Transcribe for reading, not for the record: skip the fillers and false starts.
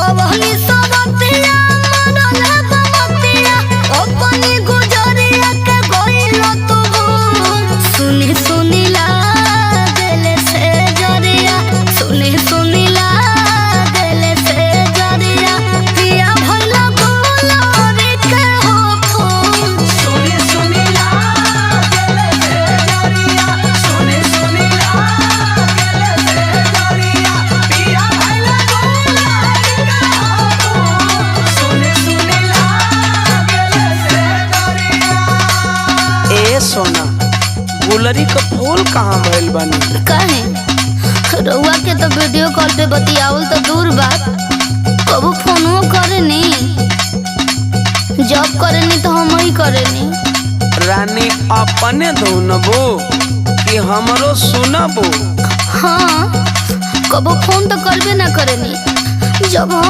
पवनी सबतिया मनल बमतिया अपनी गुजरिया के गइल तू सुनी सुनी लागल से जरिया सुनी सुनी लागल से जरिया पिया भइला गुलाबी के हो फूल सुनी सुनी लागल से जरिया सुनी सुनी लागल से जरिया पिया भइला गुलाबी के हो फूल सुनी सुनी लागल से जरिया। ए सोना गुलरी का फूल कहाँ भइल बानी? काहे रउआ के तो वीडियो कॉल पे बतियावल तो दूर बात कबू फोनो करेनी जब करेनी तो हम ही करेनी। रानी अपने धुनबो कि हमरो सुनबो? हाँ कबू फोन तो करबे ना करेनी जब हम